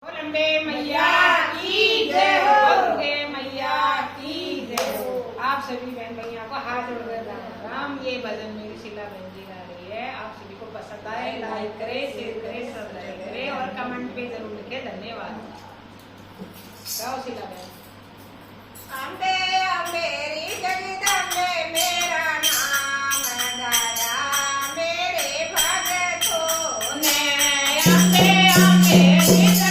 अम्बे मैया की जय हो, दुर्गे मैया की जय हो। आप सभी बहन भैया को हाथ जोड़कर राम राम। ये भजन मेरी शीला बहन जी गा रही है। आप सभी को पसंद आए लाइक करे, शेयर करे, सब्सक्राइब करे और कमेंट पे जरूर लिखे। धन्यवाद। गाओ शीला बहन। अम्बे अम्बे री जगदम्बे मेरा नाम गाया मेरे भगतों ने। अम्बे अम्बे री